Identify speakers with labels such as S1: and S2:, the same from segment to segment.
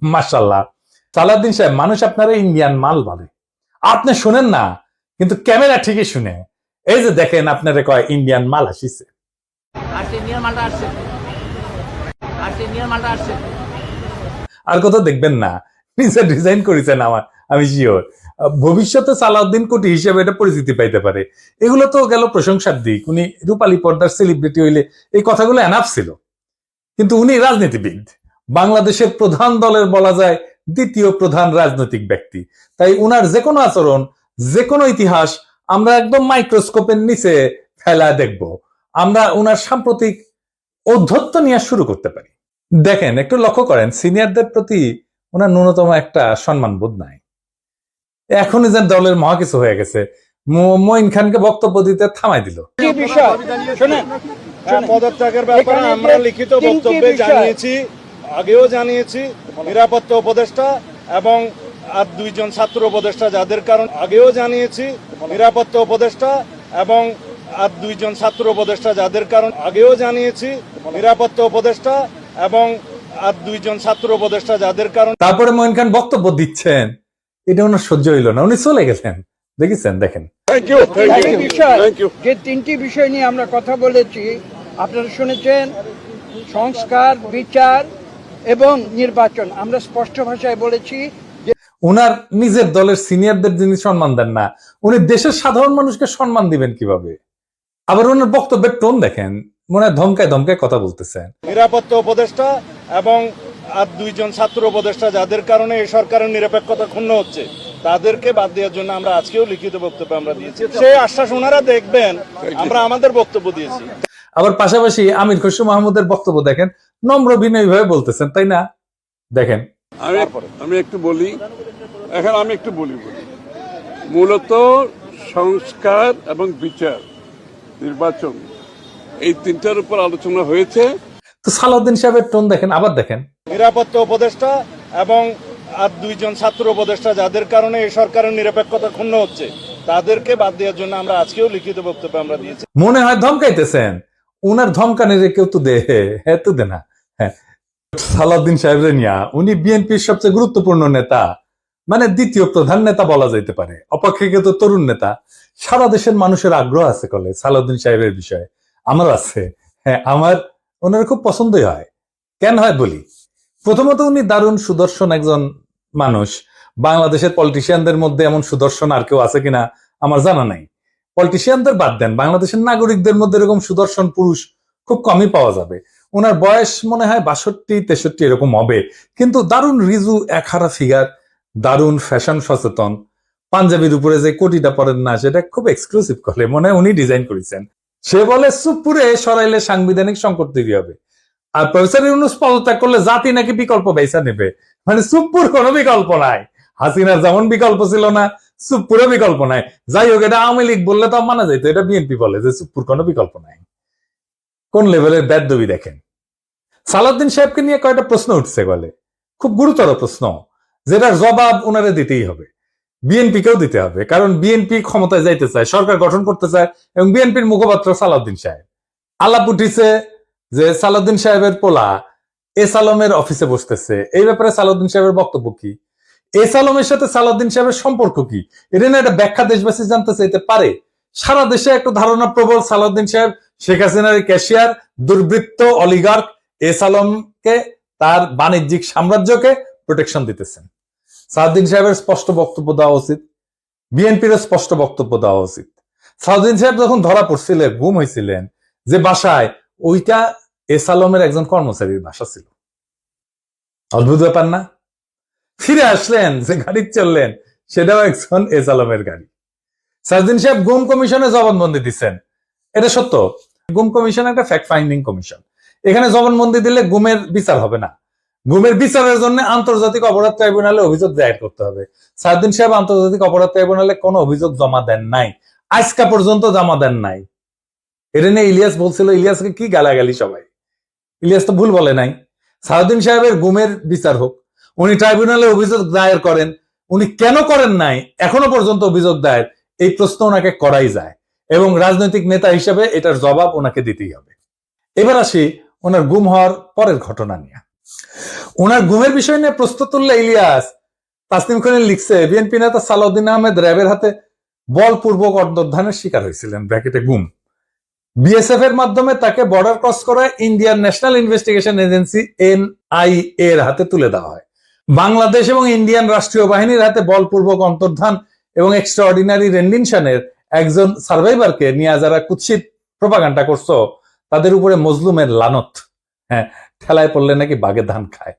S1: মাশাআল্লাহ। সালাউদ্দিন সাহেব, মানুষ আপনারা ইন্ডিয়ান মাল বলে, আপনি শুনেন না, কিন্তু ক্যামেরা ঠিকই শুনে। এই যে দেখেন, আপনারা কয় ইন্ডিয়ান মাল আসিছে, আর কথা দেখবেন না, নিজে ডিজাইন করেছেন আমার, আমি শিওর ভবিষ্যতে সালাউদ্দিন কোটি হিসেবে এটা পরিচিতি পাইতে পারে। এগুলো তো গেল প্রশংসার দিক, উনি রূপালী পর্দার সেলিব্রিটি হইলে এই কথাগুলো এনাফ ছিল, কিন্তু উনি রাজনীতিবিদ, বাংলাদেশের প্রধান দলের বলা যায় দ্বিতীয় প্রধান রাজনৈতিক ব্যক্তি। তাই উনার যে কোনো আচরণ, যে কোনো ইতিহাস আমরা একদম মাইক্রোস্কোপের নিচে ফেলা দেখব, আমরা উনার সাম্প্রতিক ঔদ্ধত্য নিয়ে শুরু করতে পারি। দেখেন, একটু লক্ষ্য করেন, সিনিয়রদের প্রতি ওনার ন্যূনতম একটা সম্মান বোধ নাই। এখনই যেন দলের মহা কিছু হয়ে গেছে, মঈন খানকে বক্তব্য দিতে থামাই দিল।
S2: পদত্যাগের ব্যাপারে আমরা লিখিত বক্তব্যে জানিয়েছি, আগেও জানিয়েছি, নিরাপত্তা উপদেষ্টা এবং আর দুইজন ছাত্র উপদেষ্টা যাদের কারণ আগেও জানিয়েছি, নিরাপত্তা উপদেষ্টা এবং আর দুইজন ছাত্র উপদেষ্টা যাদের কারণ আগেও জানিয়েছি, নিরাপত্তা উপদেষ্টা এবং আর দুইজন ছাত্র উপদেষ্টা যাদের কারণ।
S1: তারপরে মঈন খান বক্তব্য দিচ্ছেন, এটা ওনার সহ্য হইল না, উনি চলে গেছেন। দেখেছেন, দেখেন।
S3: যে তিনটি বিষয় নিয়ে আমরা কথা বলেছি আপনারা শুনেছেন, সংস্কার, বিচার এবং নির্বাচন। আমরা স্পষ্ট ভাষায় বলেছি যে
S1: উনার নিজের দলের সিনিয়রদের যিনি সম্মান দেন না, উনি দেশের সাধারণ মানুষকে সম্মান দিবেন কিভাবে? আবার ওনার বক্তব্যের টোন দেখেন, মনে হয় ধমকায় ধমকায় কথা বলতেছেন।
S2: নিরাপত্তা উপদেষ্টা এবং আর দুইজন ছাত্র উপদেষ্টা যাদের কারণে এই সরকারের নিরপেক্ষতা ক্ষুণ্ণ হচ্ছে, তাদেরকে বাদ দেওয়ার জন্য আমরা আজকেও লিখিত বক্তব্য আমরা দিয়েছি। সেই আশ্বাস ওনারা দেখবেন, আমরা আমাদের বক্তব্য দিয়েছি।
S1: আবার পাশাপাশি আমির খসরু মাহমুদের বক্তব্য দেখেন, নম্র বিনয়ী ভাবে বলতেছেন, তাই না? দেখেন,
S4: আমি একটু বলি, মূলত সংস্কার এবং বিচার, নির্বাচন, এই তিনটার উপর আলোচনা হয়েছে।
S1: তো সালাউদ্দিন সাহেবের টোন দেখেন, আবার দেখেন।
S2: নিরাপত্তা উপদেষ্টা এবং আর দুইজন ছাত্র উপদেষ্টা যাদের কারণে এই সরকারের নিরপেক্ষতা ক্ষুণ্ণ হচ্ছে, তাদেরকে বাদ দেওয়ার জন্য আমরা আজকেও লিখিত বক্তব্য আমরা দিয়েছি।
S1: মনে হয় ধমকাইতেছেন, উনার ধমকানের কেউ তো দে, হ্যাঁ তো দে না। হ্যাঁ, সালাউদ্দিন সাহেবের নিয়া, উনি বিএনপির সবচেয়ে গুরুত্বপূর্ণ নেতা, মানে দ্বিতীয় প্রধান নেতা বলা যাইতে পারে, অপেক্ষাকৃত তরুণ নেতা। সারা দেশের মানুষের আগ্রহ আছে কলে সালাউদ্দিন সাহেবের বিষয়ে, আমার আছে। হ্যাঁ, আমার ওনার খুব পছন্দই হয়। কেন হয় বলি, প্রথমত উনি দারুণ সুদর্শন একজন মানুষ। বাংলাদেশের পলিটিশিয়ানদের মধ্যে এমন সুদর্শন আর কেউ আছে কিনা আমার জানা নাই। পলিটিশিয়ানদের বাদ দেন, বাংলাদেশের নাগরিকদের মধ্যে এরকম সুদর্শন পুরুষ খুব কমই পাওয়া যাবে। ওনার বয়স মনে হয় 62-63 এরকম হবে, কিন্তু দারুণ রিজু একহারা ফিগার, দারুণ ফ্যাশন সচেতন। পাঞ্জাবির উপরে যে কোটিটা পরেন না, সেটা খুব এক্সক্লুসিভ করে, মনে হয় উনি ডিজাইন করেছেন। সে বলে চুপপুরে সরাইলে সাংবিধানিক সংকট তৈরি হবে, আর প্রফেসর ইউনূস পদত্যাগ করলে জাতি নাকি বিকল্প বেচা নেবে। মানে চুপপুর কোনো বিকল্প নাই, হাসিনার যেমন বিকল্প ছিল না, চুপপুরে বিকল্প নাই। যাই হোক, এটা আওয়ামী লীগ বললে তো মানা যাইতো, এটা বিএনপি বলে যে চুপপুর কোনো বিকল্প নাই। কোন লেভেলের বেদবি দেখেন। সালাউদ্দিন সাহেবকে নিয়ে কয়েকটা প্রশ্ন উঠছে বলে, খুব গুরুতর প্রশ্ন, যেটার জবাব ওনারে দিতেই হবে, বিএনপিকেও দিতে হবে, কারণ বিএনপি ক্ষমতায় যাইতে চায়, সরকার গঠন করতে চায়, এবং বিএনপির মুখপাত্র সালাউদ্দিন সাহেব। আলাপ উঠিছে যে সালাউদ্দিন সাহেবের পোলা এস আলমের অফিসে বসতেছে, এই ব্যাপারে সালাউদ্দিন সাহেবের বক্তব্য কি? এস আলমের সাথে সালাউদ্দিন সাহেবের সম্পর্ক কি? এটা না একটা ব্যাখ্যা দেশবাসী জানতে চাইতে পারে। সারা দেশে একটা ধারণা প্রবল, সালাউদ্দিন সাহেব শেখ হাসিনার ক্যাশিয়ার, দুর্বৃত্ত অলিগার্ক এস আলমকে, তার বাণিজ্যিক সাম্রাজ্যকে প্রোটেকশন দিতেছেন। সালাউদ্দিন সাহেবের স্পষ্ট বক্তব্য দেওয়া উচিত, বিএনপির স্পষ্ট বক্তব্য দেওয়া উচিত। সালাউদ্দিন সাহেব যখন ধরা পড়ছিলেন, গুম হয়েছিলেন যে বাসায়, ওইটা এস আলমের একজন কর্মচারীর বাসা ছিল। অদ্ভুত ব্যাপার না? ফিরে আসলেন, যে গাড়ি চললেন সেটাও একজন এস আলমের গাড়ি। সালাউদ্দিন সাহেব গুম কমিশনে জবানবন্দি দিচ্ছেন, এটা সত্য। গুম কমিশন একটা ফ্যাক্ট ফাইন্ডিং কমিশন, এখানে জবানবন্দি দিলে গুমের বিচার হবে না, গুমের বিচারের জন্য আন্তর্জাতিক অপরাধ ট্রাইব্যুনালে অভিযোগ দায়ের করতে হবে। সালাউদ্দিন সাহেব আন্তর্জাতিক অপরাধ ট্রাইব্যুনালে কোনো অভিযোগ জমা দেন নাই, আজকা পর্যন্ত জমা দেন নাই। এটা নিয়ে ইলিয়াস বলছিল, ইলিয়াসকে কি গালাগালি সবাই, ইলিয়াস তো ভুল বলে নাই। সালাউদ্দিন সাহেবের গুমের বিচার হোক, উনি ট্রাইব্যুনালে অভিযোগ দায়ের করেন, উনি কেন করেন নাই এখনো পর্যন্ত অভিযোগ দায়ের, এই প্রশ্ন ওনাকে করাই যায়, এবং রাজনৈতিক নেতা হিসেবে এটার জবাব ওনাকে দিতেই হবে। এবার আসি ওনার গুম হওয়ার পরের ঘটনা নিয়ে। ওনার গুমের বিষয় নিয়ে প্রশ্ন তুললে ইলিয়াস তাসনিম খানের লিখছে বিএনপি নেতা সালাউদ্দিন আহমেদ র্যাবের হাতে বলপূর্বক অন্তর্ধানের শিকার হয়েছিলেন, ব্র্যাকেটে গুম। বিএসএফ এর মাধ্যমে তাকে বর্ডার ক্রস করায় Indian national investigation agency NIA এর হাতে তুলে দেওয়া হয়। বাংলাদেশ এবং ইন্ডিয়ান রাষ্ট্রীয় বাহিনীর হাতে বলপূর্বক অন্তর্ধান এবং এক্সট্রাঅর্ডিনারি রেন্ডিশনের একজন সার্ভাইভারকে নিয়ে যারা কুৎসিত প্রপাগান্ডা করছো তাদের উপরে মজলুমের লানত। হ্যাঁ, ঠেলায় পড়লে নাকি বাগে ধান খায়।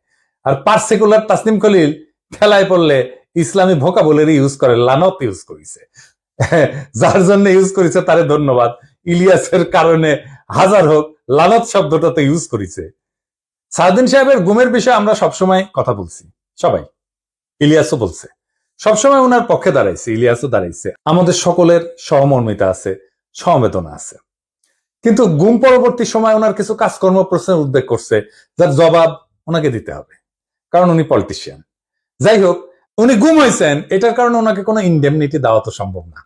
S1: আর পার্সিকুলার তাসনিম খলিল ঠেলায় পড়লে ইসলামী ভোকাবুলারি ইউজ করে, লানত ইউজ করেছে। যার জন্য ইউজ করেছে তারে ধন্যবাদ। ইলিয়াসের কারণে হাজার হোক, লানত শব্দটা তো ইউজ করেছে। সাউদ্দিন সাহেবের গুমের বিষয়ে আমরা সবসময় কথা বলছি, সবাই, ইলিয়াসও বলছে, সবসময় ওনার পক্ষে দাঁড়াইছে, ইলিয়াসও দাঁড়াইছে। আমাদের সকলের সহমর্মিতা আছে, সমবেদনা আছে। কিন্তু গুম পরবর্তী সময় ওনার কিছু কাজকর্ম প্রশ্নের উদ্বেগ করছে, যার জবাব ওনাকে দিতে হবে, কারণ উনি পলিটিশিয়ান। যাই হোক, উনি গুম হয়েছেন, এটার কারণে ওনাকে কোনো ইনডেমনিটি দেওয়া তো সম্ভব না।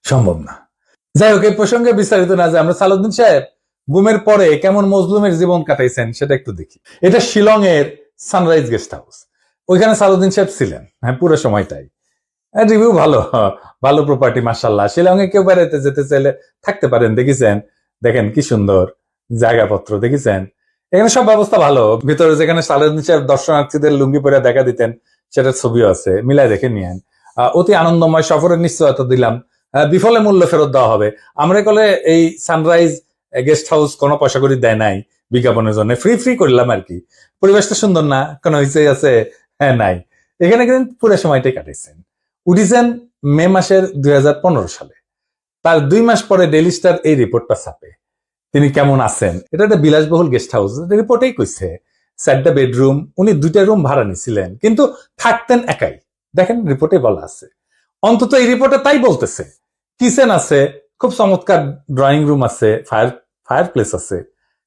S1: সম্ভব না। যাই হোক, এই প্রসঙ্গে বিস্তারিত না যে আমরা সালাউদ্দিন সাহেব গুমের পরে কেমন মজলুমের জীবন কাটাইছেন সেটা একটু দেখি। এটা শিলং এর সানরাইজ গেস্ট হাউস, ওইখানে সালাউদ্দিন সাহেব ছিলেন, হ্যাঁ, পুরো সময়টাই। রিভিউ ভালো, ভালো প্রপার্টি, মাশাআল্লাহ। শিলংয়ে কেউ বেড়াইতে যেতে চাইলে থাকতে পারেন, দেখেছেন, দেখেন কি সুন্দর জায়গাপত্র, দেখেছেন, এখানে সব ব্যবস্থা ভালো। ভিতরে যেখানে সালাউদ্দিন সাহেব দর্শনার্থীদের লুঙ্গি পরে দেখা দিতেন সেটার ছবিও আছে, মিলাই দেখে নিয়েন। অতি আনন্দময় সফরের নিশ্চয়তা দিলাম, বিফলে মূল্য ফেরত দেওয়া হবে। আমরা কলে এই সানরাইজ গেস্ট হাউস কোনো পয়সা করে দেয় নাই বিজ্ঞাপনের জন্য, ফ্রি করলাম আর কি। পরিবেশটা সুন্দর না, কোনো হইচই আছে? হ্যাঁ, নাই। এখানে কিন্তু পুরো সময়টাই কাটাইছেন। উঠিছেন মে মাসের 2015 সালে। তার 2 মাস পরে ডেইলি স্টার এই রিপোর্টটা ছাপে, তিনি কেমন আছেন। এটা একটা বিলাসবহুল গেস্ট হাউস, রিপোর্টেই কইছে 4টা বেডরুম, উনি 2টা রুম ভাড়া নিছিলেন, কিন্তু থাকতেন একাই। দেখেন রিপোর্টে বলা আছে, অন্তত এই রিপোর্টে তাই বলতেছে। কিচেন আছে, খুব চমৎকার ড্রয়িং রুম আছে, ফায়ার প্লেস আছে,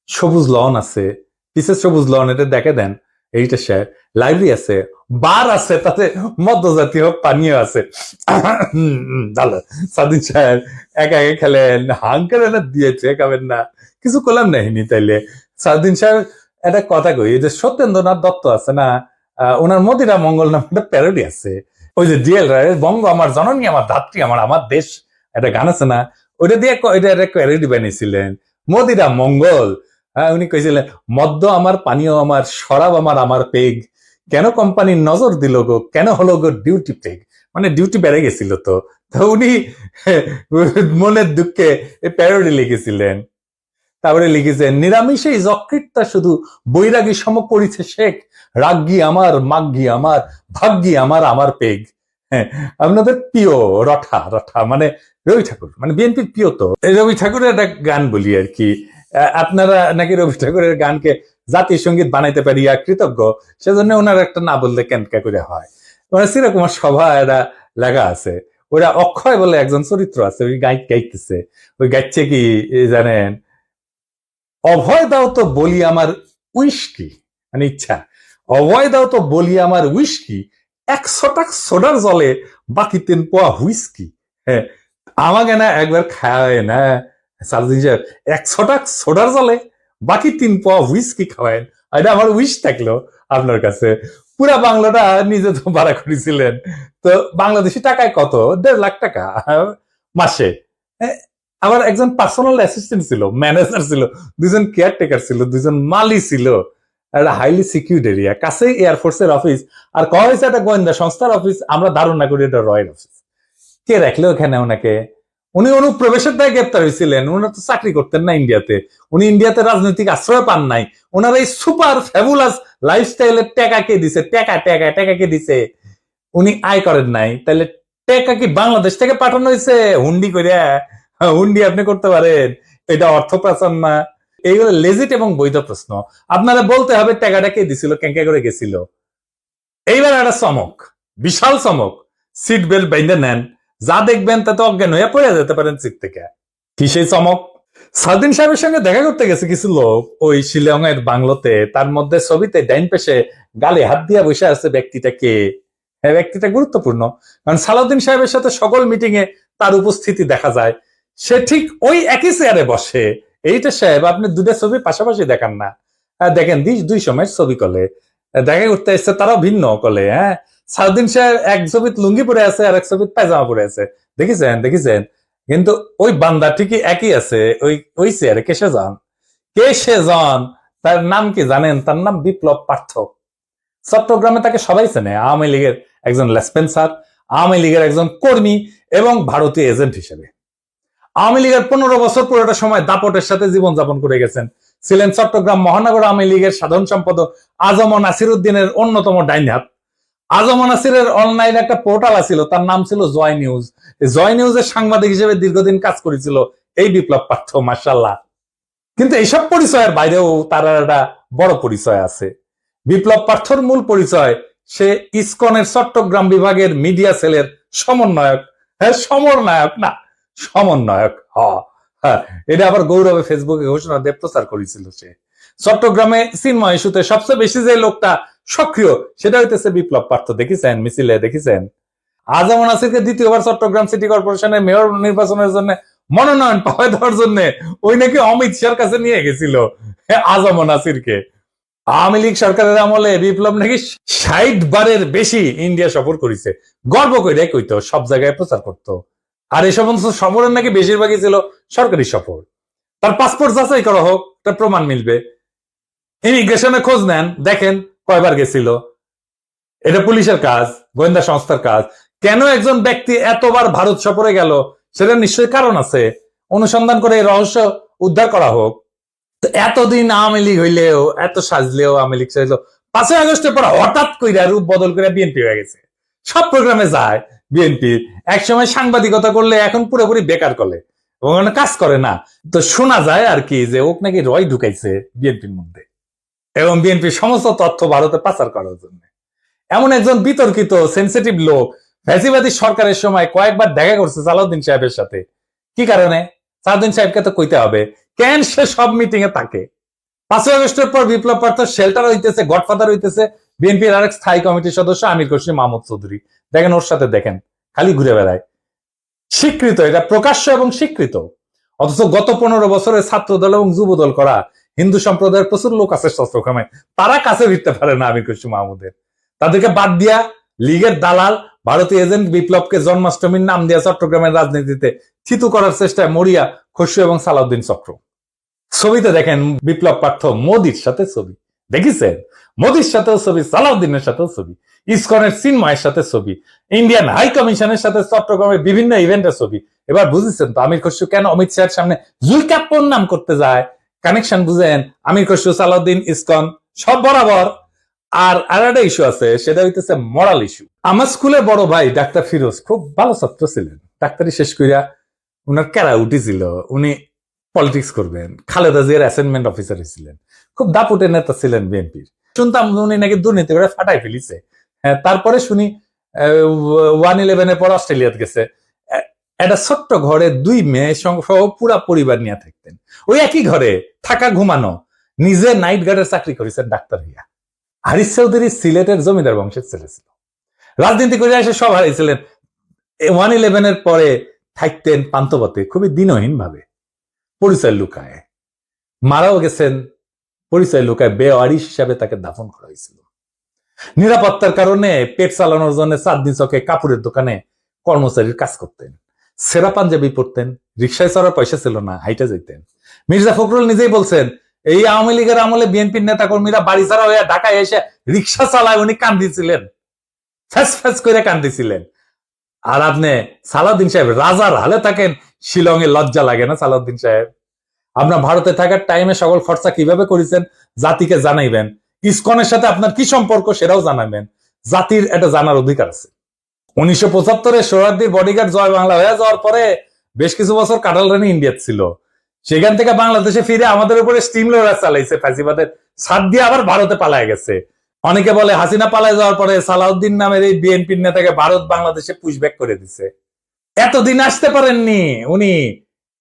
S1: সবুজ লন আছে, পিসের সবুজ লন, এটা দেখে দেন, এইটা স্যার। লাইব্রেরি আছে, বার আছে, তাতে মদ্যজাতীয় পানীয় আছে। ভালো। সাদিন সাহেব একা একা খেলেন, হাঙ্কার এনে দিয়েছে, খাবেন না, কিছু করলাম নাহিনি। তাইলে সাদিন সাহেব একটা কথা কই, যে সত্যেন্দ্রনাথ দত্ত আছে না, ওনার মদিরা মঙ্গল নামে একটা প্যারোডি আছে। ওই যে ডিএল রায়ের বঙ্গ আমার জননী, আমার ধাত্রী, আমার দেশ, একটা গান আছে না, ওইটা দিয়ে এটা একটা প্যারোডি বানিয়েছিলেন, মদিরা মঙ্গল। উনি কইছিলেন, মদ্য আমার, পানীয় আমার, শরাব আমার পেগ, কেন কোম্পানির নজর দিল গো, কেন হলো গো ডিউটি পেগ, মানে ডিউটি বেড়ে গেছিল। তো উনি মনের দুঃখে এই প্যারোডি লিখেছিলেন। তারপরে লিখেছেন, নিরামিষেই যকৃতটা শুধু বৈরাগী সম করিছে শেখ, রাগ্গি আমার, মাগ্গি আমার, ভাগ্যি আমার পেগ। হ্যাঁ, আপনাদের প্রিয় রঠা মানে রবি ঠাকুর, মানে বিএনপির প্রিয়। তো রবি ঠাকুরের একটা গান বলি আর কি, আপনারা নাকি রবি ঠাকুরের গানকে জাতীয় সঙ্গীত বানাইতে পারিয়া কৃতজ্ঞ, সেজন্য ওনার একটা না বললে কেনকা করে হয়। মানে চিরকুমার সভা এটা লেখা আছে, ওরা অক্ষয় বলে একজন চরিত্র আছে, ওই গাইতেছে, ওই গাইছে কি জানেন, অভয় দাও তো বলি আমার উইস্কি, মানে ইচ্ছা, অভয় দাও তো বলি আমার উইস্কি, 100 টাকা সোডার জলে বাকি 3 পোয়া হুইস্কি। হ্যাঁ, আমাকে না একবার খাওয়ায় না সালদিন সাহেব, 100 টাকা সোডার জলে বাকি 3 পোয়া হুইস্কি খাওয়ায়। এটা আমার উইশ থাকলো আপনার কাছে। পুরা বাংলাটা নিজে তো ভাড়া করেছিলেন, তো বাংলাদেশি টাকায় কত, 1.5 লাখ টাকা মাসে। আমার একজন পার্সোনাল অ্যাসিস্ট্যান্ট ছিল, ম্যানেজার ছিল, 2জন কেয়ারটেকার ছিল, 2জন মালি ছিল, একটা হাইলি সিকিউরিড এরিয়া, কাছেই এয়ারফোর্সের অফিস, আর কয়া হয়েছে একটা গোয়েন্দা সংস্থার অফিস। আমরা ধারণা করি এটা রয়্যাল অফিস। কে রাখলো ওখানে ওনাকে? উনি অনুপ্রবেশের দায় গ্রেপ্তার হয়েছিলেন। উনারা তো চাকরি করতেন না ইন্ডিয়াতে, উনি ইন্ডিয়াতে রাজনৈতিক আশ্রয় পান নাই। ওনার এই সুপার ফ্যাবুলাস লাইফস্টাইলের টাকা কে দিছে? টাকা কে দিছে? উনি আয় করেন নাই, তাহলে টাকা কি বাংলাদেশ থেকে পাঠানো হয়েছে হুন্ডি করিয়া? হুন্ডি আপনি করতে পারেন, এটা অর্থ পাচার না? এইগুলো লেজিট এবং বৈধ প্রশ্ন। আপনারা বলতে হবে টাকাটা কে দিছিল, কেঙ্কা করে গেছিল। এইবার একটা চমক, বিশাল চমক, সিট বেল্ট বাইন্ধে নেন, যা দেখবেন তাতে অজ্ঞান হয়ে পড়ে যেতে পারেন সিট থেকে। কি সেই চমক? সাউদ্দিন সাহেবের সঙ্গে দেখা করতে গেছে কিছু লোক ওই শিলং এর বাংলোতে। তার মধ্যে ছবিতে ডাইন পেশে গালে হাত দিয়া বসে আছে ব্যক্তিটা কে? হ্যাঁ, ব্যক্তিটা গুরুত্বপূর্ণ, কারণ সালাউদ্দিন সাহেবের সাথে সকল মিটিং এ তার উপস্থিতি দেখা যায়। সে ঠিক ওই একই চেয়ারে বসে। এইটা সাহেব, আপনি 2টা ছবি পাশাপাশি দেখান না। দেখেন দুই সময়ের ছবি কলে দেখা করতে এসছে, তারাও ভিন্ন কলে। হ্যাঁ, সাউদ্দিন সাহেব এক ছবিত লুঙ্গি পরে আছে আর এক ছবিত পায়জামা পরে আছে, দেখেছেন। কিন্তু ওই বান্দা ঠিকই একই আছে ওই চেয়ারে। কেশে যান তার নাম কি জানেন? তার নাম বিপ্লব পার্থ। চট্টগ্রামে তাকে সবাই চেনে, আওয়ামী লীগের একজন লেসপেন্সার, আওয়ামী লীগের একজন কর্মী এবং ভারতীয় এজেন্ট হিসেবে। আওয়ামী লীগের 15 বছর পুরোটা সময় দাপটের সাথে জীবনযাপন করে গেছেন। ছিলেন চট্টগ্রাম মহানগর আওয়ামী লীগের সাধারণ সম্পাদক আজম নাসির উদ্দিনের অন্যতম ডাইন হাত। আজম নাসিরের অনলাইন একটা পোর্টাল আছিল, তার নাম ছিল জয় নিউজ। জয় নিউজের সাংবাদিক হিসেবে দীর্ঘদিন কাজ করেছিল এই বিপ্লব পার্থ, মাশাআল্লাহ। কিন্তু এইসব পরিচয়ের বাইরেও তার একটা বড় পরিচয় আছে। বিপ্লব পার্থর মূল পরিচয়, সে ইসকনের চট্টগ্রাম বিভাগের মিডিয়া সেলের সমন্বয়ক। হ্যাঁ, সমন্বয়ক। হ্যাঁ, এটা আবার গৌরবে ফেসবুকে ঘোষণা দিয়ে প্রচার করেছিল সে। চট্টগ্রামে চিন্ময় ইস্যুতে সবচেয়ে বেশি যে লোকটা সক্রিয়, সেটা হইতেছে বিপ্লব পার্থ। দেখেছেন মিছিলে, দেখেছেন। আজম নাসিরকে দ্বিতীয়বার চট্টগ্রাম সিটি কর্পোরেশনের মেয়র নির্বাচনের জন্য মনোনয়ন পাওয়া দেওয়ার জন্য ওই নাকি অমিত শাহর কাছে নিয়ে গেছিল আজম নাসিরকে। আওয়ামী লীগ সরকারের আমলে বিপ্লব নাকি 60 বারের বেশি ইন্ডিয়া সফর করেছে। গর্ব করে কইতো, সব জায়গায় প্রচার করতো। আর এই সমস্ত সফরের নাকি বেশিরভাগই ছিল সরকারি সফর। তার পাসপোর্ট যাচাই করা হোক, তার প্রমাণ মিলবে। ইমিগ্রেশনে খোঁজ নেন, দেখেন কয়বার গেছিল। এটা পুলিশের কাজ, গোয়েন্দা সংস্থার কাজ। কেন একজন ব্যক্তি এতবার ভারত সফরে গেল, সেটা নিশ্চয়ই কারণ আছে। অনুসন্ধান করে এই রহস্য উদ্ধার করা হোক। এতদিন আওয়ামী লীগ হইলেও, এত সাজলেও আওয়ামী লীগ সাজলো, 5ই আগস্টের পর হঠাৎ কইরা রূপ বদল করে বিএনপি হয়ে গেছে। সব প্রোগ্রামে যায় বিএনপি। একসময় সাংবাদিকতা করলে এখন পুরোপুরি বেকার করে, ওখানে কাজ করে না। তো শোনা যায় আর কি যে ওক নাকি রয় ঢুকাইছে বিএনপির মধ্যে, এবং বিএনপির সমস্ত তথ্য ভারতে পাচার করার জন্য। এমন একজন বিতর্কিত সেন্সিটিভ লোক ফ্যাসিবাদী সরকারের সময় কয়েকবার দেখা করছে সালাউদ্দিন সাহেবের সাথে। কি কারণে? সালাউদ্দিন সাহেবকে তো কইতে হবে, কেন সে সব মিটিং এ থাকে। 5ই আগস্টের পর বিপ্লব পার্থ শেল্টার হইতেছে, গডফাদার হইতেছে বিএনপির আরেক স্থায়ী কমিটির সদস্য আমির খসরু মাহমুদ চৌধুরী। দেখেন ওর সাথে, দেখেন খালি ঘুরে বেড়ায়। স্বীকৃত, এটা প্রকাশ্য এবং স্বীকৃত। অথচ গত 15 বছরে ছাত্র দল এবং যুব দল করা হিন্দু সম্প্রদায়ের প্রচুর লোক আছে চট্টগ্রামে, তারা কাছে ফিরতে পারে না আমির খসরু মাহমুদের। তাদেরকে বাদ দিয়া লীগের দালাল ভারতীয় এজেন্ট বিপ্লবকে জন্মাষ্টমীর নাম দিয়া চট্টগ্রামের রাজনীতিতে থিতু করার চেষ্টায় মরিয়া খসরু এবং সালাউদ্দিন চক্র। ছবিতে দেখেন বিপ্লব পার্থ মোদির সাথে ছবি, দেখেছেন? মোদির সাথেও ছবি, সালাউদ্দিনের সাথেও ছবি, ইসকনের চিন্ময়ের সাথে ছবি, ইন্ডিয়ান হাই কমিশনের সাথে চট্টগ্রামের বিভিন্ন ইভেন্টের ছবি। এবার বুঝেছেন তো আমির খসরু কেন অমিত শাহের সামনে জুলকাপ্পর নাম করতে যায়। কানেকশন বুঝেন? আমির খসরু, সালাউদ্দিন, ইসকন সব বরাবর। আর একটা ইস্যু আছে, সেটা হইতেছে মরাল ইস্যু। আমার স্কুলে বড় ভাই ডাক্তার ফিরোজ খুব ভালো ছাত্র ছিলেন। ডাক্তারি শেষ করিয়া উনার ক্যারা উঠেছিল, উনি পলিটিক্স করবেন। খালেদা জিয়ার অ্যাসাইনমেন্ট অফিসার ছিলেন, খুব দাপুটের নেতা ছিলেন বিএনপির। শুনতাম উনি নাকি দুর্নীতি করে ফাটাই ফেলিছে। হ্যাঁ, তারপরে শুনি 1/11 পর অস্ট্রেলিয়াতে গেছে। একটা ছোট্ট ঘরে 2 মেয়ে সহ পুরা পরিবার নিয়ে থাকতেন। ওই একই ঘরে থাকা, ঘুমানো। নিজে নাইট গার্ডের চাকরি করেছেন ডাক্তার হইয়া। হারিস চৌধুরী সিলেটের জমিদার বংশের ছেলে ছিল, রাজনীতি করে এসে সব হারিয়েছিলেন। 1/11 পরে থাকতেন পান্তপথে, খুবই দিনহীন ভাবে, পরিচয় লুকায়। মারাও গেছেন পরিচয় লুকায়, বেওয়ারিশ হিসাবে তাকে দাফন করা হয়েছিল। নিরাপত্তার কারণে পেট চালানোর জন্য চাঁদনি চকে কাপড়ের দোকানে কর্মচারীর কাজ করতেন। সেরা পাঞ্জাবি পরতেন, রিক্সায় চড়ার পয়সা ছিল না, হাইটা যেতেন। মির্জা ফখরুল নিজেই বলছেন, এই আওয়ামী লীগের আমলে বিএনপির নেতা কর্মীরা বাড়ি ছাড়া হয়ে ঢাকায় এসে রিক্সা চালায়, উনি কান্দিছিলেন, ফ্যাস ফ্যাস করে কান্দিছিলেন। আর আপনি সালাউদ্দিন সাহেব রাজার হালে থাকেন, শিলংয়ে লজ্জা লাগে না সালাউদ্দিন সাহেব? আপনার ভারতে থাকার টাইমে সকল খরচা কিভাবে করেছেন জাতিকে জানাইবেন। ইসকনের সাথে আপনার কি সম্পর্ক সেটাও জানাবেন। জাতির এটা জানার অধিকার আছে। 1975-এ সোহরাওয়ার্দীর বডিগার্ড জয় বাংলা হয়ে যাওয়ার পরে বেশ কিছু বছর কাটাল রানী ইন্ডিয়াতে ছিল। সেখান থেকে বাংলাদেশে ফিরে আমাদের উপরে স্টিম লোডার চালাইছে, ফ্যাসিবাদের ছাদ দিয়ে আবার ভারতে পালায় গেছে। অনেকে বলে হাসিনা পালায় যাওয়ার পরে সালাউদ্দিন নামের এই বিএনপির নেতাকে ভারত বাংলাদেশে পুশব্যাক করে দিছে। এতদিন আসতে পারেননি উনি,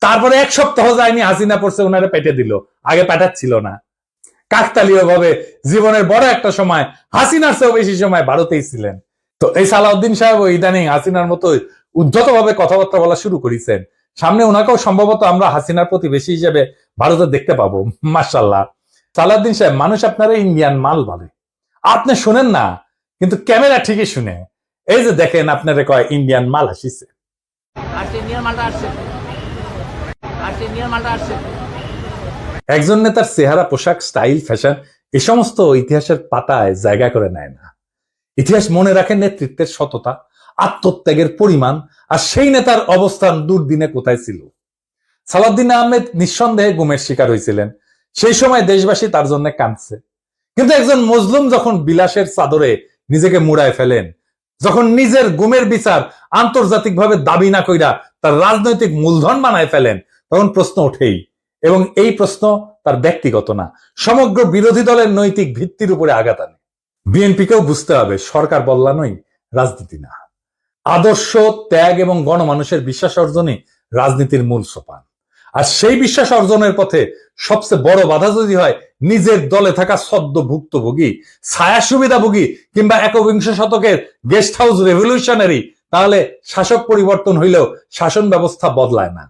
S1: তারপরে 1 সপ্তাহ যায়নি হাসিনা পড়ছে, উনারে পেটে দিল। আগে পাঠাচ্ছিল না। কাকতালীয় ভাবে জীবনের বড় একটা সময় হাসিনার চেয়েও বেশি সময় ভারতেই ছিলেন। তো এই সালাউদ্দিন সাহেব ইদানিং হাসিনার মতো উদ্ধত ভাবে কথাবার্তা বলা শুরু করেছেন। সামনে ওনাকেও সম্ভবত আমরা হাসিনার প্রতিবেশী হিসেবে ভারতে দেখতে পাবো, মাশাআল্লাহ। সালাউদ্দিন সাহেব, মানুষ আপনারা ইন্ডিয়ান মাল বলে, আপনি শুনেন না, কিন্তু ক্যামেরা ঠিকই শুনে। এই যে দেখেন, আপনারা কয় ইন্ডিয়ান মাল আসিছে। একজন নেতার চেহারা, পোশাক, স্টাইল, ফ্যাশন এ সমস্ত ইতিহাসের পাতায় জায়গা করে নেয় না। ইতিহাস মনে রাখে নেতৃত্বের সততা, আত্মত্যাগের পরিমাণ, আর সেই নেতার অবস্থান দুর্দিনে কোথায় ছিল। সালাউদ্দিন আহমেদ নিঃসন্দেহে গুমের শিকার হয়েছিলেন। সেই সময় দেশবাসী তার জন্য কাঁদছে। কিন্তু একজন মজলুম যখন বিলাসের চাদরে নিজেকে মুড়ায় ফেলেন, যখন নিজের গুমের বিচার আন্তর্জাতিকভাবে দাবি না কইরা তার রাজনৈতিক মূলধন বানায় ফেলেন, তখন প্রশ্ন ওঠেই। এবং এই প্রশ্ন তার ব্যক্তিগত না, সমগ্র বিরোধী দলের নৈতিক ভিত্তির উপরে আঘাত আনে। বিএনপিকেও বুঝতে হবে, সরকার বদলানোই রাজনীতি না। আদর্শ, ত্যাগ এবং গণমানুষের বিশ্বাস অর্জনই রাজনীতির মূল সোপান। আর সেই বিশ্বাস অর্জনের পথে সবচেয়ে বড় বাধা যদি হয় নিজের দলে থাকা সদ্য ভুক্তভোগী, ছায়া সুবিধাভোগী কিংবা একবিংশ শতকের গেস্ট হাউস রেভলিউশনারি, তাহলে শাসক পরিবর্তন হইলেও শাসন ব্যবস্থা বদলায় না।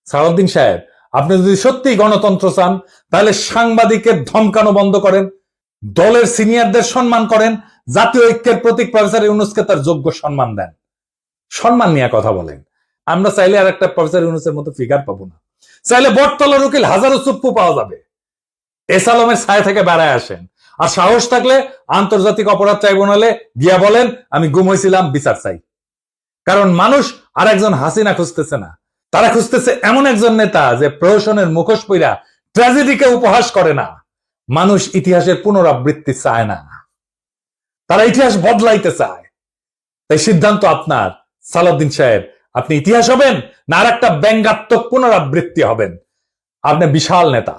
S1: সালাউদ্দিন সাহেব, আপনি যদি সত্যি গণতন্ত্র চান, তাহলে সাংবাদিকের ধমকানো বন্ধ করেন, দলের সিনিয়রদের সম্মান করেন, জাতীয় ঐক্যের প্রতীক প্রফেসর ইউনূসকে তার যোগ্য সম্মান দেন, সম্মান নিয়ে কথা বলেন। আমরা চাইলে আর একটা প্রফেসর ইউনূসের মতো ফিগার পাবো না। চাইলে বটতলার উকিল হাজারো চুপ্পু পাওয়া যাবে। এস আলমের ছায়া থেকে বেড়ায় আসেন, আর সাহস থাকলে আন্তর্জাতিক অপরাধ ট্রাইব্যুনালে গিয়া বলেন আমি গুম হয়েছিলাম, বিচার চাই। কারণ মানুষ আর একজন হাসিনা খুঁজতেছে না, তারা খুঁজতেছে এমন একজন নেতা যে প্রহসনের মুখোশ পইরা ট্র্যাজেডিকে উপহাস করে না। মানুষ ইতিহাসের পুনরাবৃত্তি চায় না, তারা ইতিহাস বদলাইতে চায়। তাই সিদ্ধান্ত আপনার সালাউদ্দিন সাহেব, আপনি ইতিহাস হবেন না আর একটা ব্যঙ্গাত্মক পুনরাবৃত্তি হবেন। আপনি বিশাল নেতা,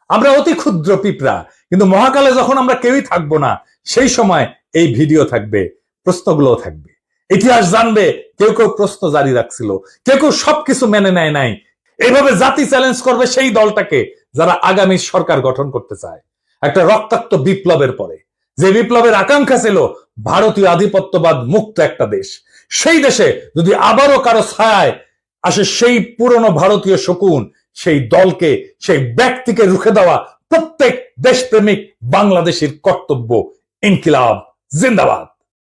S1: আমরা অতি ক্ষুদ্র পিঁপড়া, কিন্তু মহাকালে যখন আমরা কেউই থাকবো না, সেই সময় এই ভিডিও থাকবে, প্রশ্নগুলো থাকবে, ইতিহাস জানবে। কেউ কেউ প্রশ্ন জারি রাখছিল, কেউ কেউ সবকিছু মেনে নেয় নাই। এইভাবে জাতি চ্যালেঞ্জ করবে সেই দলটাকে যারা আগামী সরকার গঠন করতে চায় একটা রক্তাক্ত বিপ্লবের পরে, যে বিপ্লবের আকাঙ্ক্ষা ছিল ভারতীয় আধিপত্যবাদ মুক্ত একটা দেশ। সেই দেশে যদি আবারও কারো ছায়ায় আসে সেই পুরনো ভারতীয় শকুন, সেই দলকে, সেই ব্যক্তিকে রুখে দেওয়া প্রত্যেক দেশপ্রেমিক বাংলাদেশের কর্তব্য। ইনকিলাব জিন্দাবাদ।